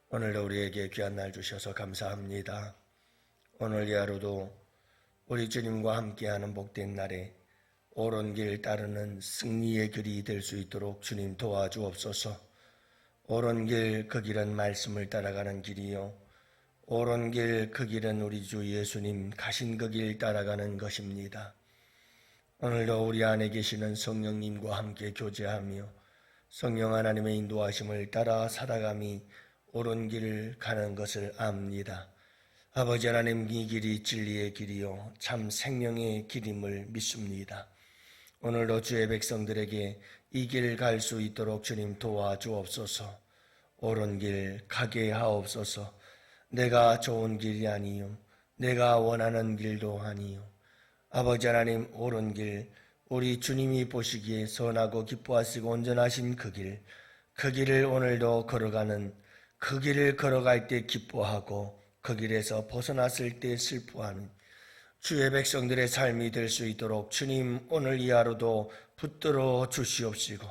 오늘도 우리에게 귀한 날 주셔서 감사합니다. 오늘 이 하루도 우리 주님과 함께하는 복된 날에 옳은 길 따르는 승리의 길이 될 수 있도록 주님 도와주옵소서. 옳은 길, 그 길은 말씀을 따라가는 길이요, 옳은 길, 그 길은 우리 주 예수님 가신 그 길 따라가는 것입니다. 오늘도 우리 안에 계시는 성령님과 함께 교제하며 성령 하나님의 인도하심을 따라 살아감이 옳은 길을 가는 것을 압니다. 아버지 하나님, 이 길이 진리의 길이요 참 생명의 길임을 믿습니다. 오늘도 주의 백성들에게 이 길 갈 수 있도록 주님 도와주옵소서. 옳은 길 가게 하옵소서. 내가 좋은 길이 아니요 내가 원하는 길도 아니요 아버지 하나님, 옳은 길, 우리 주님이 보시기에 선하고 기뻐하시고 온전하신 그 길을 오늘도 걸어가는, 그 길을 걸어갈 때 기뻐하고 그 길에서 벗어났을 때 슬퍼하는 주의 백성들의 삶이 될 수 있도록 주님 오늘 이 하루도 붙들어 주시옵시고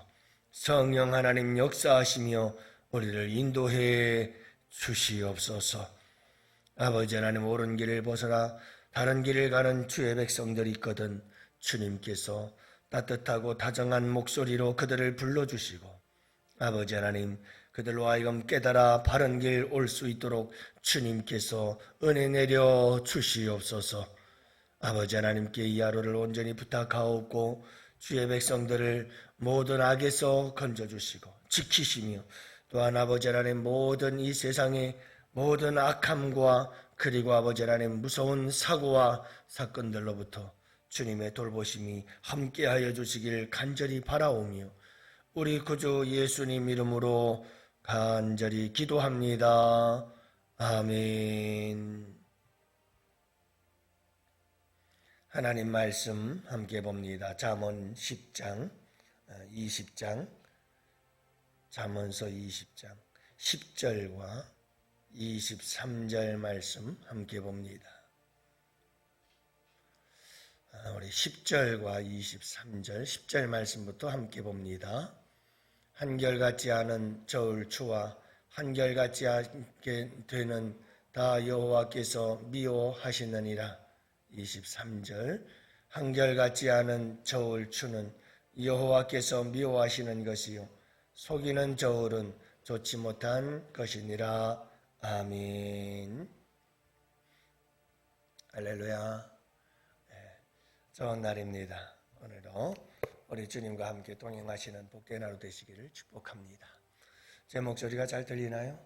성령 하나님 역사하시며 우리를 인도해 주시옵소서. 아버지 하나님, 옳은 길을 벗어나 다른 길을 가는 주의 백성들이 있거든 주님께서 따뜻하고 다정한 목소리로 그들을 불러주시고 아버지 하나님, 그들로 하여금 깨달아 바른 길 올 수 있도록 주님께서 은혜 내려 주시옵소서. 아버지 하나님께 이 하루를 온전히 부탁하옵고 주의 백성들을 모든 악에서 건져주시고 지키시며 또한 아버지 하나님, 모든 이 세상의 모든 악함과 그리고 아버지 하나님 무서운 사고와 사건들로부터 주님의 돌보심이 함께하여 주시길 간절히 바라오며 우리 구주 예수님 이름으로 간절히 기도합니다. 아멘. 하나님 말씀 함께 봅니다. 잠언 10장, 20장, 잠언서 20장 10절과 23절 말씀 함께 봅니다. 우리 10절과 23절, 10절 말씀부터 함께 봅니다. 한결같지 않은 저울 추와 한결같지 않게 되는 다 여호와께서 미워하시느니라. 23절, 한결같지 않은 저울 추는 여호와께서 미워하시는 것이요 속이는 저울은 좋지 못한 것이니라. 아멘. 할렐루야. 좋은 날입니다. 오늘도 우리 주님과 함께 동행하시는 복된 하루 되시기를 축복합니다. 제 목소리가 잘 들리나요?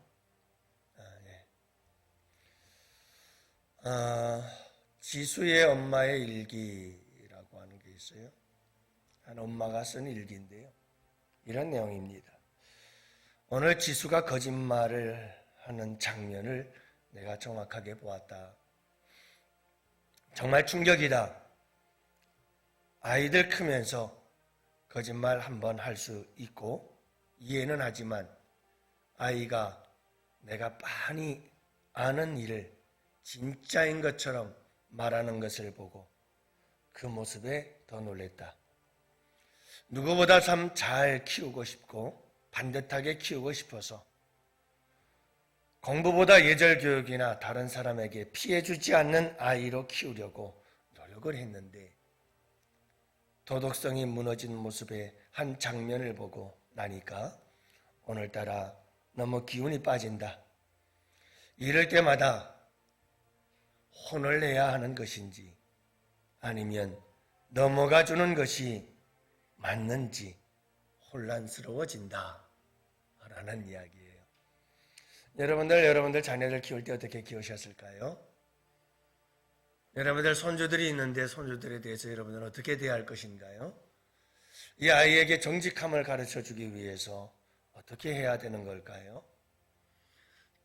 지수의 엄마의 일기라고 하는 게 있어요. 한 엄마가 쓴 일기인데요, 이런 내용입니다. 오늘 지수가 거짓말을 하는 장면을 내가 정확하게 보았다. 정말 충격이다. 아이들 크면서 거짓말 한번 할 수 있고 이해는 하지만 아이가 내가 빤히 아는 일을 진짜인 것처럼 말하는 것을 보고 그 모습에 더 놀랬다. 누구보다 참 잘 키우고 싶고 반듯하게 키우고 싶어서 공부보다 예절 교육이나 다른 사람에게 피해주지 않는 아이로 키우려고 노력을 했는데 도덕성이 무너진 모습의 한 장면을 보고 나니까 오늘따라 너무 기운이 빠진다. 이럴 때마다 혼을 내야 하는 것인지 아니면 넘어가 주는 것이 맞는지 혼란스러워진다 라는 이야기예요. 여러분들 자녀들 키울 때 어떻게 키우셨을까요? 여러분들 손주들이 있는데 손주들에 대해서 여러분들은 어떻게 대할 것인가요? 이 아이에게 정직함을 가르쳐주기 위해서 어떻게 해야 되는 걸까요?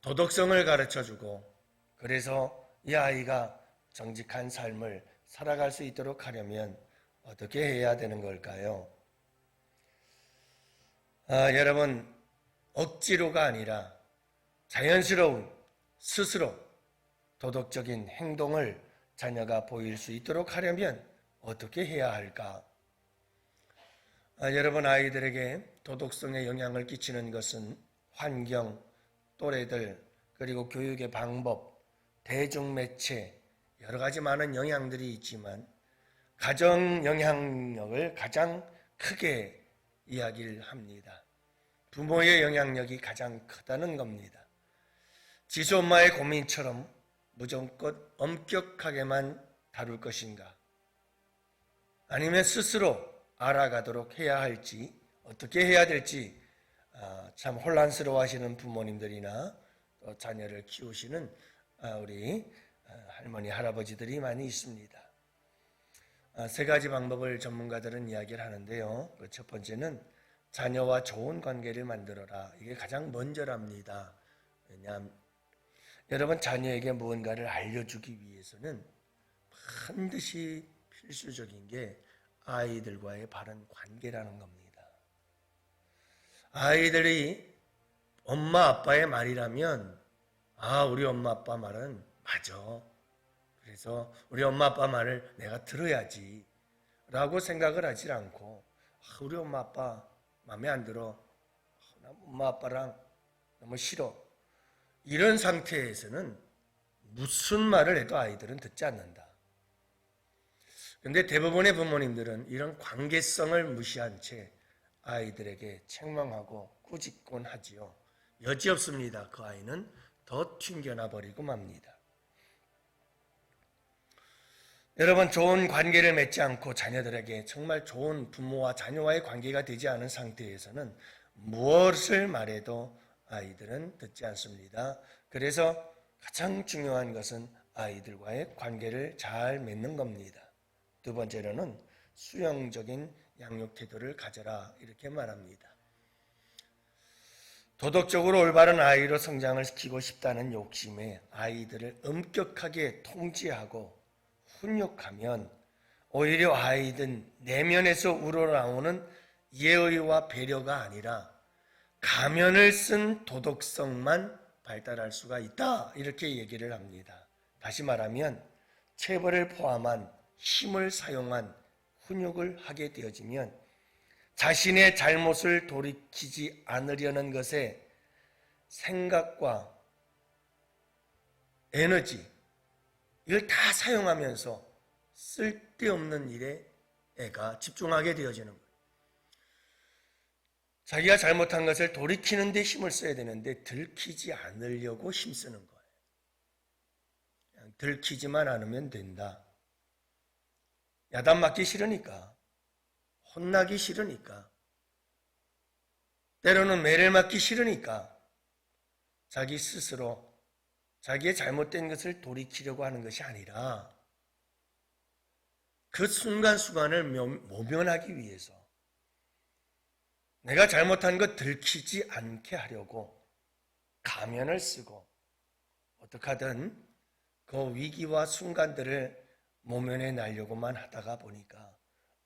도덕성을 가르쳐주고 그래서 이 아이가 정직한 삶을 살아갈 수 있도록 하려면 어떻게 해야 되는 걸까요? 여러분, 억지로가 아니라 자연스러운 스스로 도덕적인 행동을 자녀가 보일 수 있도록 하려면 어떻게 해야 할까? 여러분, 아이들에게 도덕성에 영향을 끼치는 것은 환경, 또래들, 그리고 교육의 방법, 대중매체, 여러 가지 많은 영향들이 있지만 가정 영향력을 가장 크게 이야기를 합니다. 부모의 영향력이 가장 크다는 겁니다. 지수 엄마의 고민처럼 무조건 엄격하게만 다룰 것인가? 아니면 스스로 알아가도록 해야 할지, 어떻게 해야 될지 참 혼란스러워하시는 부모님들이나 또 자녀를 키우시는 우리 할머니, 할아버지들이 많이 있습니다. 세 가지 방법을 전문가들은 이야기를 하는데요. 그 첫 번째는 자녀와 좋은 관계를 만들어라. 이게 가장 먼저랍니다. 왜냐하면 여러분, 자녀에게 무언가를 알려주기 위해서는 반드시 필수적인 게 아이들과의 바른 관계라는 겁니다. 아이들이 엄마 아빠의 말이라면 우리 엄마 아빠 말은 맞아. 그래서 우리 엄마 아빠 말을 내가 들어야지 라고 생각을 하지 않고 우리 엄마 아빠 마음에 안 들어. 나 엄마 아빠랑 너무 싫어. 이런 상태에서는 무슨 말을 해도 아이들은 듣지 않는다. 그런데 대부분의 부모님들은 이런 관계성을 무시한 채 아이들에게 책망하고 꾸짖곤 하지요. 여지없습니다. 그 아이는 더 튕겨나 버리고 맙니다. 여러분, 좋은 관계를 맺지 않고 자녀들에게 정말 좋은 부모와 자녀와의 관계가 되지 않은 상태에서는 무엇을 말해도 아이들은 듣지 않습니다. 그래서 가장 중요한 것은 아이들과의 관계를 잘 맺는 겁니다. 두 번째로는 수용적인 양육 태도를 가져라, 이렇게 말합니다. 도덕적으로 올바른 아이로 성장을 시키고 싶다는 욕심에 아이들을 엄격하게 통제하고 훈육하면 오히려 아이들 내면에서 우러나오는 예의와 배려가 아니라 가면을 쓴 도덕성만 발달할 수가 있다, 이렇게 얘기를 합니다. 다시 말하면 체벌을 포함한 힘을 사용한 훈육을 하게 되어지면 자신의 잘못을 돌이키지 않으려는 것에 생각과 에너지, 이걸 다 사용하면서 쓸데없는 일에 애가 집중하게 되어지는 거예요. 자기가 잘못한 것을 돌이키는 데 힘을 써야 되는데 들키지 않으려고 힘쓰는 거예요. 그냥 들키지만 않으면 된다. 야단 맞기 싫으니까, 혼나기 싫으니까, 때로는 매를 맞기 싫으니까 자기 스스로 자기의 잘못된 것을 돌이키려고 하는 것이 아니라 그 순간순간을 모면하기 위해서 내가 잘못한 것 들키지 않게 하려고 가면을 쓰고 어떻게 하든 그 위기와 순간들을 모면해 나려고만 하다가 보니까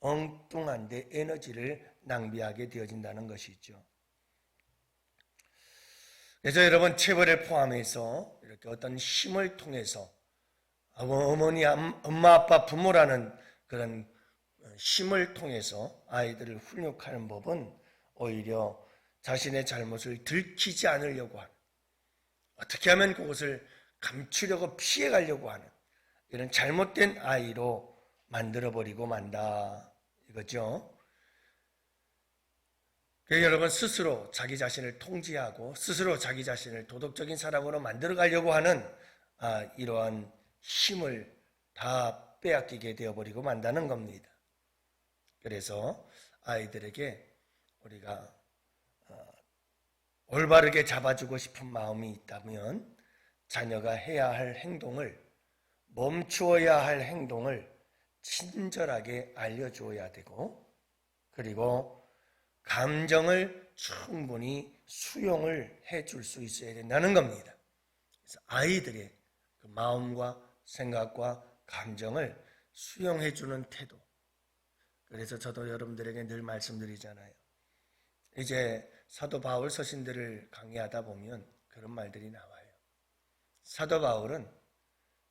엉뚱한데 에너지를 낭비하게 되어진다는 것이죠. 그래서 여러분, 체벌을 포함해서 이렇게 어떤 힘을 통해서 어머니, 엄마, 아빠, 부모라는 그런 힘을 통해서 아이들을 훈육하는 법은 오히려 자신의 잘못을 들키지 않으려고 하는, 어떻게 하면 그것을 감추려고 피해가려고 하는 이런 잘못된 아이로 만들어버리고 만다, 이거죠. 그래서 여러분, 스스로 자기 자신을 통제하고 스스로 자기 자신을 도덕적인 사람으로 만들어가려고 하는 이러한 힘을 다 빼앗기게 되어버리고 만다는 겁니다. 그래서 아이들에게 우리가 올바르게 잡아주고 싶은 마음이 있다면 자녀가 해야 할 행동을, 멈추어야 할 행동을 친절하게 알려주어야 되고, 그리고 감정을 충분히 수용을 해줄 수 있어야 된다는 겁니다. 그래서 아이들의 그 마음과 생각과 감정을 수용해주는 태도. 그래서 저도 여러분들에게 늘 말씀드리잖아요. 이제 사도 바울 서신들을 강의하다 보면 그런 말들이 나와요. 사도 바울은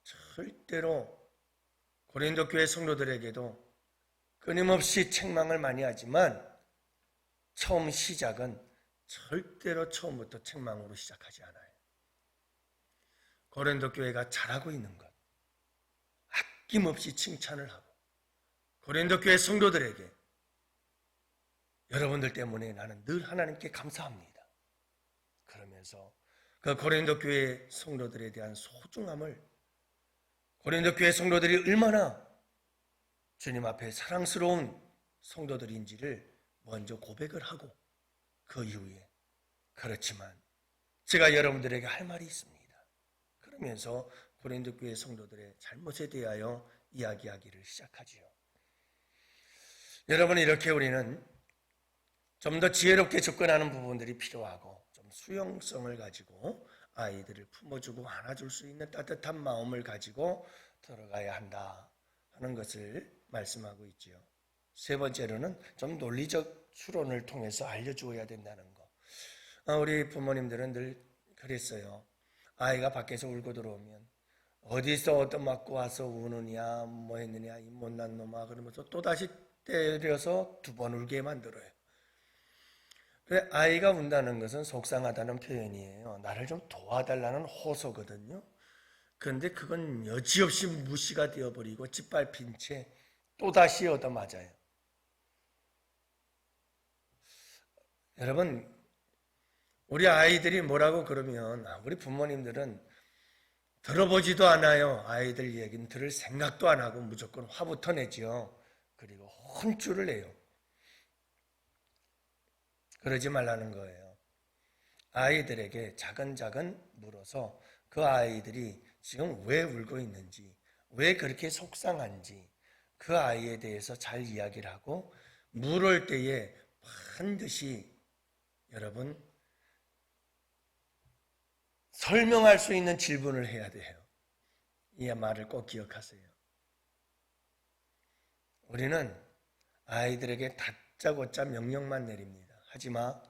절대로 고린도 교회 성도들에게도 끊임없이 책망을 많이 하지만 처음 시작은 절대로 처음부터 책망으로 시작하지 않아요. 고린도 교회가 잘하고 있는 것, 아낌없이 칭찬을 하고 고린도 교회 성도들에게 여러분들 때문에 나는 늘 하나님께 감사합니다. 그러면서 그 고린도 교회 성도들에 대한 소중함을, 고린도 교회 성도들이 얼마나 주님 앞에 사랑스러운 성도들인지를 먼저 고백을 하고 그 이후에 그렇지만 제가 여러분들에게 할 말이 있습니다. 그러면서 고린도 교회 성도들의 잘못에 대하여 이야기하기를 시작하지요. 여러분, 이렇게 우리는 좀 더 지혜롭게 접근하는 부분들이 필요하고 좀 수용성을 가지고 아이들을 품어주고 안아줄 수 있는 따뜻한 마음을 가지고 들어가야 한다 하는 것을 말씀하고 있지요. 세 번째로는 좀 논리적 추론을 통해서 알려주어야 된다는 거. 우리 부모님들은 늘 그랬어요. 아이가 밖에서 울고 들어오면 어디서 얻어맞고 와서 우느냐, 뭐 했느냐, 이 못난 놈아, 그러면서 또다시 때려서 두 번 울게 만들어요. 그래, 아이가 운다는 것은 속상하다는 표현이에요. 나를 좀 도와달라는 호소거든요. 그런데 그건 여지없이 무시가 되어버리고 짓밟힌 채 또다시 얻어맞아요. 여러분, 우리 아이들이 뭐라고 그러면 우리 부모님들은 들어보지도 않아요. 아이들 얘기는 들을 생각도 안 하고 무조건 화부터 내죠. 그리고 혼쭐을 내요. 그러지 말라는 거예요. 아이들에게 차근차근 물어서 그 아이들이 지금 왜 울고 있는지, 왜 그렇게 속상한지 그 아이에 대해서 잘 이야기를 하고 물을 때에 반드시 여러분 설명할 수 있는 질문을 해야 돼요. 이 말을 꼭 기억하세요. 우리는 아이들에게 다짜고짜 명령만 내립니다. 하지마,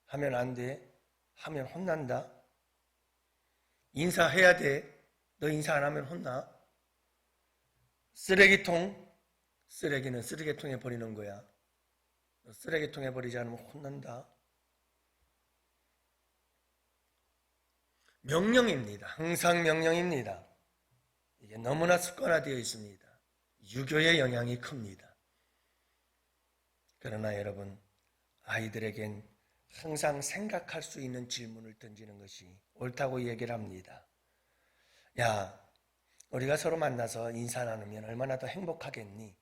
하면 안 돼, 하면 혼난다, 인사해야 돼, 너 인사 안 하면 혼나, 쓰레기통, 쓰레기는 쓰레기통에 버리는 거야, 너 쓰레기통에 버리지 않으면 혼난다. 명령입니다. 항상 명령입니다. 이게 너무나 습관화되어 있습니다. 유교의 영향이 큽니다. 그러나 여러분, 아이들에겐 항상 생각할 수 있는 질문을 던지는 것이 옳다고 얘기를 합니다. 야, 우리가 서로 만나서 인사 나누면 얼마나 더 행복하겠니?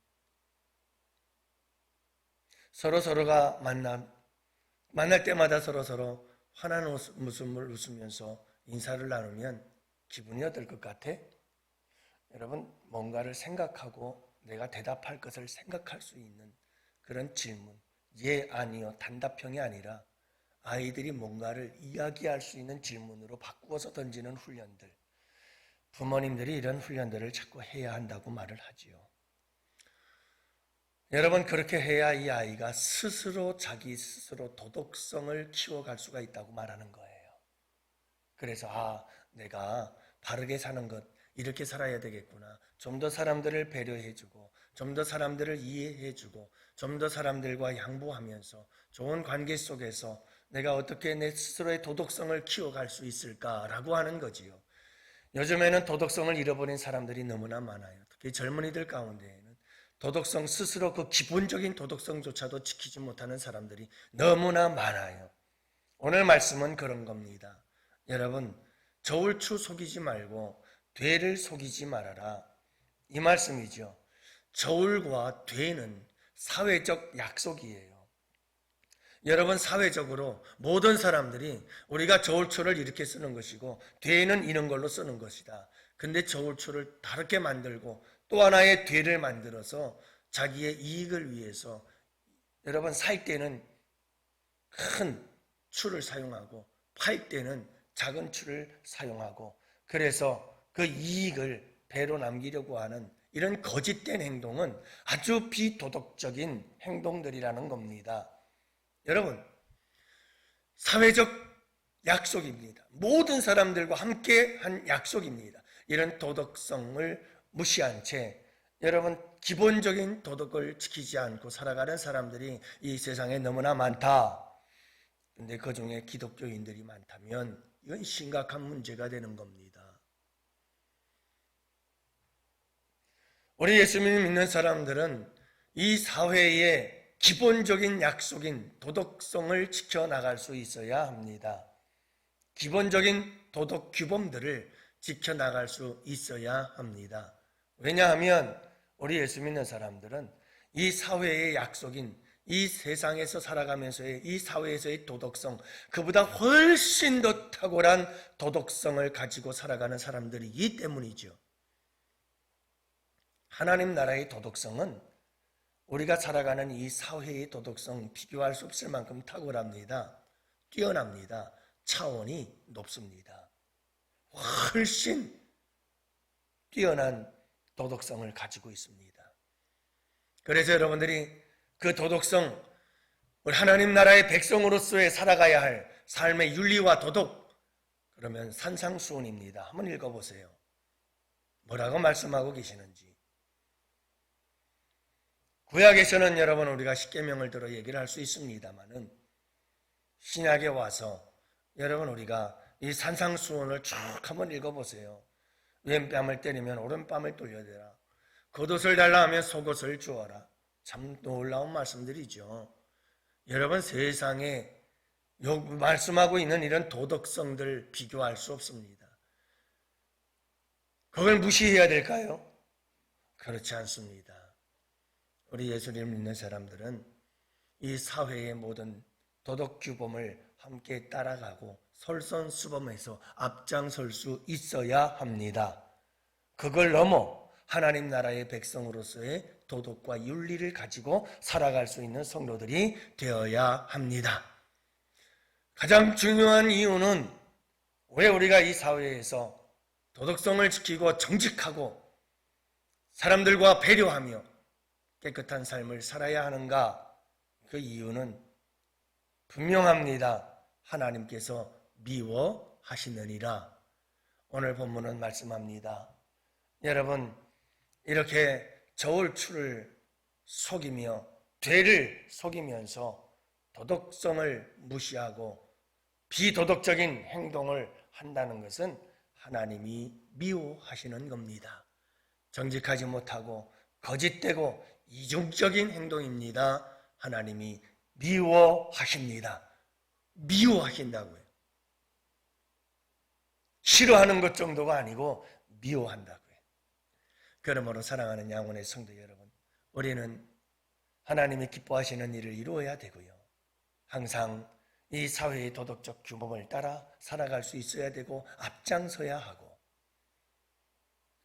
서로가 만날 때마다 서로 환한 웃음을 웃으면서 인사를 나누면 기분이 어떨 것 같아? 여러분, 뭔가를 생각하고 내가 대답할 것을 생각할 수 있는 그런 질문, 예, 아니요, 단답형이 아니라 아이들이 뭔가를 이야기할 수 있는 질문으로 바꾸어서 던지는 훈련들, 부모님들이 이런 훈련들을 자꾸 해야 한다고 말을 하지요. 여러분, 그렇게 해야 이 아이가 자기 스스로 도덕성을 키워갈 수가 있다고 말하는 거예요. 그래서 내가 바르게 사는 것, 이렇게 살아야 되겠구나. 좀 더 사람들을 배려해주고 좀 더 사람들을 이해해주고 좀 더 사람들과 양보하면서 좋은 관계 속에서 내가 어떻게 내 스스로의 도덕성을 키워갈 수 있을까라고 하는 거지요. 요즘에는 도덕성을 잃어버린 사람들이 너무나 많아요. 특히 젊은이들 가운데에는 도덕성, 스스로 그 기본적인 도덕성조차도 지키지 못하는 사람들이 너무나 많아요. 오늘 말씀은 그런 겁니다. 여러분, 저울추 속이지 말고 되를 속이지 말아라, 이 말씀이죠. 저울과 되는 사회적 약속이에요. 여러분, 사회적으로 모든 사람들이 우리가 저울추를 이렇게 쓰는 것이고 되는 이런 걸로 쓰는 것이다. 근데 저울추를 다르게 만들고 또 하나의 되를 만들어서 자기의 이익을 위해서 여러분 살 때는 큰 추를 사용하고 팔 때는 작은 추를 사용하고 그래서 그 이익을 배로 남기려고 하는 이런 거짓된 행동은 아주 비도덕적인 행동들이라는 겁니다. 여러분, 사회적 약속입니다. 모든 사람들과 함께 한 약속입니다. 이런 도덕성을 무시한 채 여러분 기본적인 도덕을 지키지 않고 살아가는 사람들이 이 세상에 너무나 많다. 근데 그 중에 기독교인들이 많다면 이건 심각한 문제가 되는 겁니다. 우리 예수 믿는 사람들은 이 사회의 기본적인 약속인 도덕성을 지켜나갈 수 있어야 합니다. 기본적인 도덕 규범들을 지켜나갈 수 있어야 합니다. 왜냐하면 우리 예수 믿는 사람들은 이 사회의 약속인 이 세상에서 살아가면서의 이 사회에서의 도덕성, 그보다 훨씬 더 탁월한 도덕성을 가지고 살아가는 사람들이기 때문이죠. 하나님 나라의 도덕성은 우리가 살아가는 이 사회의 도덕성 비교할 수 없을 만큼 탁월합니다. 뛰어납니다. 차원이 높습니다. 훨씬 뛰어난 도덕성을 가지고 있습니다. 그래서 여러분들이 그 도덕성, 우리 하나님 나라의 백성으로서의 살아가야 할 삶의 윤리와 도덕, 그러면 산상수훈입니다. 한번 읽어보세요. 뭐라고 말씀하고 계시는지. 구약에서는 여러분 우리가 십계명을 들어 얘기를 할 수 있습니다만은 신약에 와서 여러분 우리가 이 산상수훈을 쭉 한번 읽어보세요. 왼뺨을 때리면 오른뺨을 돌려대라. 겉옷을 달라 하면 속옷을 주어라. 참 놀라운 말씀들이죠. 여러분 세상에 말씀하고 있는 이런 도덕성들 비교할 수 없습니다. 그걸 무시해야 될까요? 그렇지 않습니다. 우리 예수님을 믿는 사람들은 이 사회의 모든 도덕 규범을 함께 따라가고 솔선수범해서 앞장설 수 있어야 합니다. 그걸 넘어 하나님 나라의 백성으로서의 도덕과 윤리를 가지고 살아갈 수 있는 성도들이 되어야 합니다. 가장 중요한 이유는 왜 우리가 이 사회에서 도덕성을 지키고 정직하고 사람들과 배려하며 깨끗한 삶을 살아야 하는가? 그 이유는 분명합니다. 하나님께서 미워하시느니라. 오늘 본문은 말씀합니다. 여러분 이렇게 저울추를 속이며 죄를 속이면서 도덕성을 무시하고 비도덕적인 행동을 한다는 것은 하나님이 미워하시는 겁니다. 정직하지 못하고 거짓되고 이중적인 행동입니다. 하나님이 미워하십니다. 미워하신다고요. 싫어하는 것 정도가 아니고 미워한다고요. 그러므로 사랑하는 양원의 성도 여러분, 우리는 하나님이 기뻐하시는 일을 이루어야 되고요. 항상 이 사회의 도덕적 규범을 따라 살아갈 수 있어야 되고 앞장서야 하고,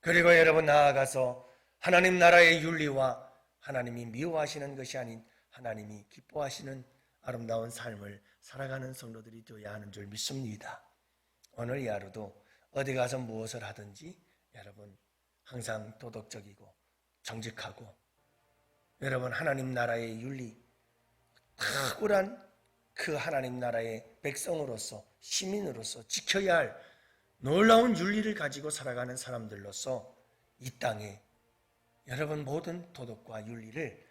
그리고 여러분 나아가서 하나님 나라의 윤리와 하나님이 미워하시는 것이 아닌 하나님이 기뻐하시는 아름다운 삶을 살아가는 성도들이 되어야 하는 줄 믿습니다. 오늘 이 하루도 어디 가서 무엇을 하든지 여러분 항상 도덕적이고 정직하고 여러분 하나님 나라의 윤리, 탁월한 그 하나님 나라의 백성으로서 시민으로서 지켜야 할 놀라운 윤리를 가지고 살아가는 사람들로서 이 땅에 여러분 모든 도덕과 윤리를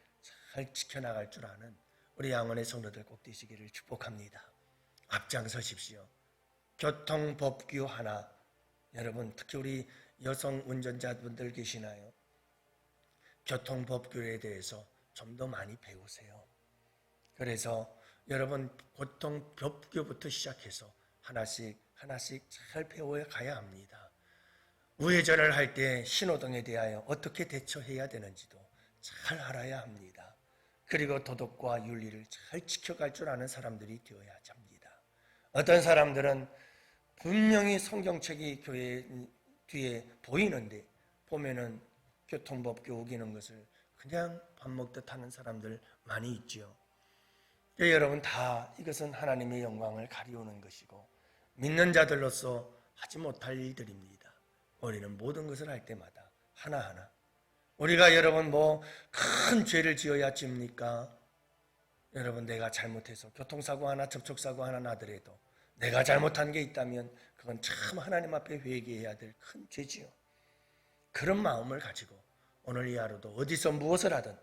잘 지켜나갈 줄 아는 우리 양원의 성도들 꼭 되시기를 축복합니다. 앞장서십시오. 교통법규 하나, 여러분 특히 우리 여성 운전자분들 계시나요? 교통법규에 대해서 좀 더 많이 배우세요. 그래서 여러분 교통법규부터 시작해서 하나씩 잘 배워가야 합니다. 우회전을 할 때 신호등에 대하여 어떻게 대처해야 되는지도 잘 알아야 합니다. 그리고 도덕과 윤리를 잘 지켜갈 줄 아는 사람들이 되어야 합니다. 어떤 사람들은 분명히 성경책이 교회 뒤에 보이는데 보면은 교통법규 우기는 것을 그냥 밥 먹듯 하는 사람들 많이 있죠. 여러분 다 이것은 하나님의 영광을 가리우는 것이고 믿는 자들로서 하지 못할 일들입니다. 우리는 모든 것을 할 때마다 하나하나 우리가 여러분 큰 죄를 지어야 찝니까? 여러분 내가 잘못해서 교통사고 하나 접촉사고 하나 나더라도 내가 잘못한 게 있다면 그건 참 하나님 앞에 회개해야 될 큰 죄지요. 그런 마음을 가지고 오늘 이 하루도 어디서 무엇을 하든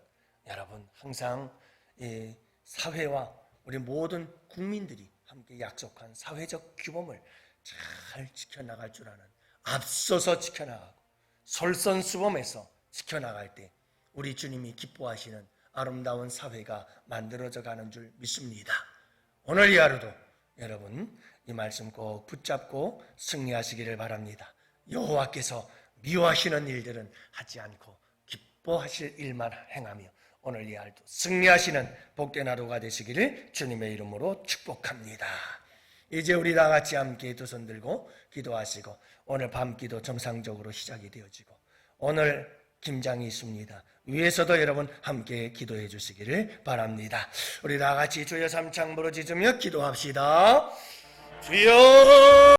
여러분 항상 이 사회와 우리 모든 국민들이 함께 약속한 사회적 규범을 잘 지켜나갈 줄 아는, 앞서서 지켜나가고 솔선수범해서 지켜나갈 때 우리 주님이 기뻐하시는 아름다운 사회가 만들어져 가는 줄 믿습니다. 오늘 이 하루도 여러분 이 말씀 꼭 붙잡고 승리하시기를 바랍니다. 여호와께서 미워하시는 일들은 하지 않고 기뻐하실 일만 행하며 오늘 이 하루도 승리하시는 복된 하루가 되시기를 주님의 이름으로 축복합니다. 이제 우리 다 같이 함께 두 손 들고 기도하시고 오늘 밤기도 정상적으로 시작이 되어지고 오늘 김장이 있습니다. 위에서도 여러분 함께 기도해 주시기를 바랍니다. 우리 다 같이 주여 삼창 부르짖으며 기도합시다. 주여